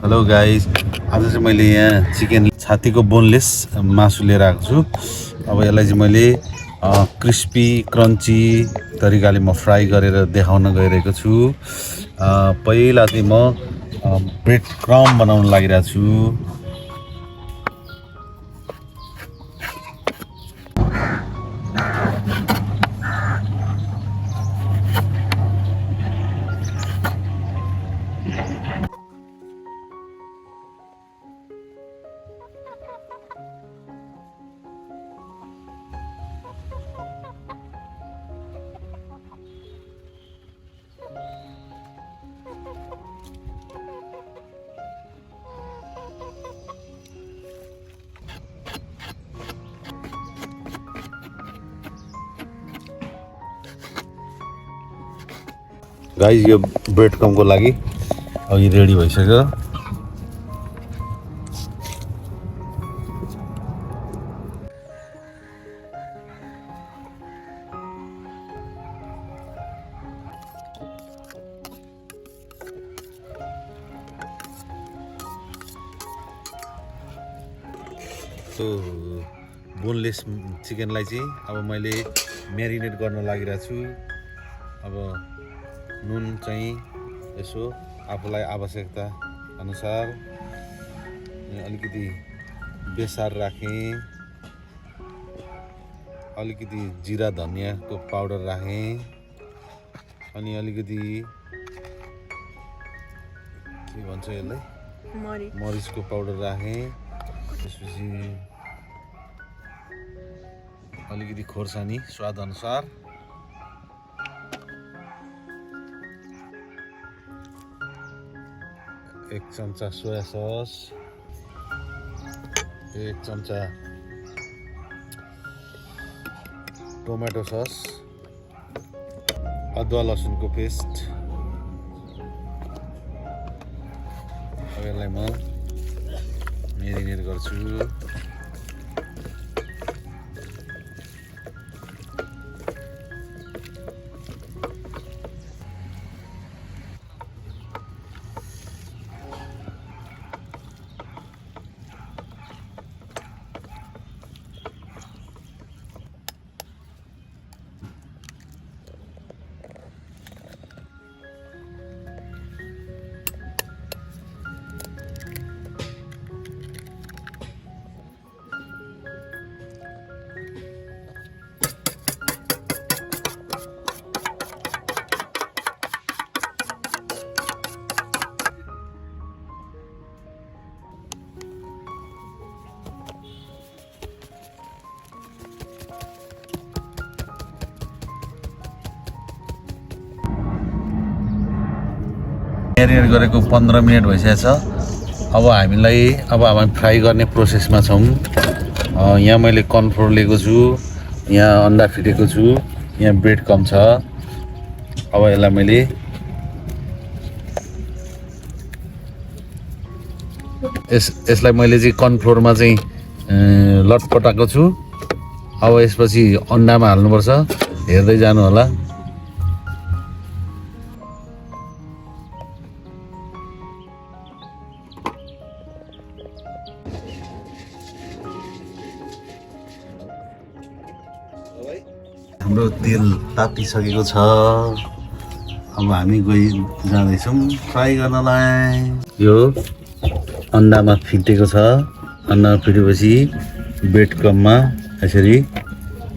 Hello guys, आज चाहिँ मैले यहाँ चिकन छातीको बोनलेस मासु लिएर आएको छु। अब यसलाई चाहिँ मैले क्रिस्पी क्रन्ची तरिकाले म फ्राई गरेर देखाउन गइरहेको छु। पहिला चाहिँ म ब्रेड क्रम्ब बनाउन लागिरहेको छु। गाइस, यो ब्रेड क्रम्बको लागि अघि रेडी भइसक्यो। बोनलेस चिकनलाई चाहिँ अब मैले म्यारिनेट गर्न लागिरहेको छु। अब नुन चाहिँ यसो आफूलाई आवश्यकता अनुसार अलिकति बेसार राखेँ, अलिकति जिरा धनियाँको पाउडर राखेँ, अनि अलिकति के भन्छ यसलाई मरिचको पाउडर राखेँ। त्यसपछि अलिकति खोर्सानी स्वाद अनुसार, एक चम्चा सोया सस, एक चम्चा टोमेटो सस, अदुवा लसुनको पेस्ट। अब यसलाई म मेरिनेट गर्छु। म्यारिनेट गरेको 15 मिनट भइसकेको छ। अब हामी फ्राई गर्ने प्रोसेसमा छौँ। यहाँ मैले कर्नफ्लोर लिएको छु, यहाँ अन्डा फिटेको छु, यहाँ ब्रेड क्रम्ब छ। अब यसलाई मैले यसलाई मैले चाहिँ कर्नफ्लोरमा चाहिँ लटपटाएको छु। अब यसपछि अन्डामा हाल्नुपर्छ, हेर्दै जानु होला। हाम्रो तेल तातिसकेको छ। अब हामी जाँदैछौँ फ्राई गर्नलाई। यो अन्डामा फिटेको छ। अन्डामा फिटेपछि ब्रेड क्रम्बमा यसरी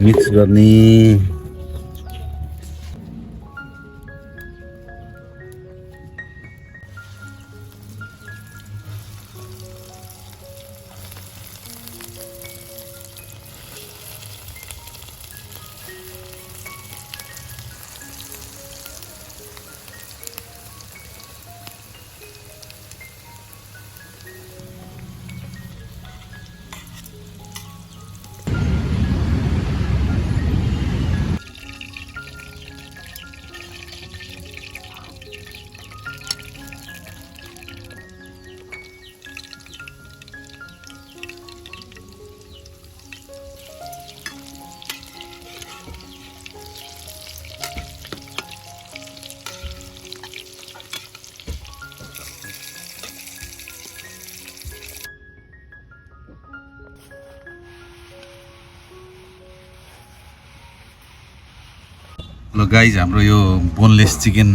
मिक्स गर्ने। ल गाइज हाम्रो यो बोनलेस चिकन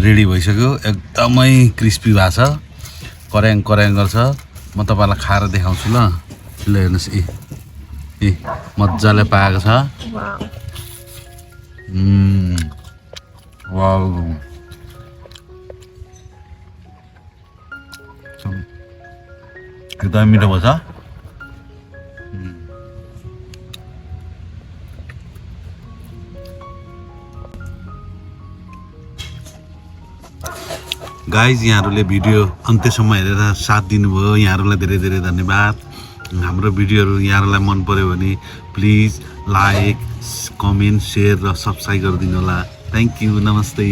रेडी भइसक्यो एकदमै क्रिस्पी भएको छ कराङ कराङ गर्छ म तपाईहरुलाई खाएर देखाउँछु ल ल हेर्नुस् ए मज्जाले पाएको छ वाउ एकदमै मिठो भन्छ गाइज यहाँहरुले भिडियो अन्त्यसम्म हेरेर साथ दिनुभयो यहाँहरुलाई धेरै धेरै धन्यवाद हाम्रो भिडियोहरु यहाँहरुलाई मन पर्यो भने प्लिज लाइक कमेन्ट शेयर र सब्स्क्राइब गरिदिनु होला थ्यांक यू नमस्ते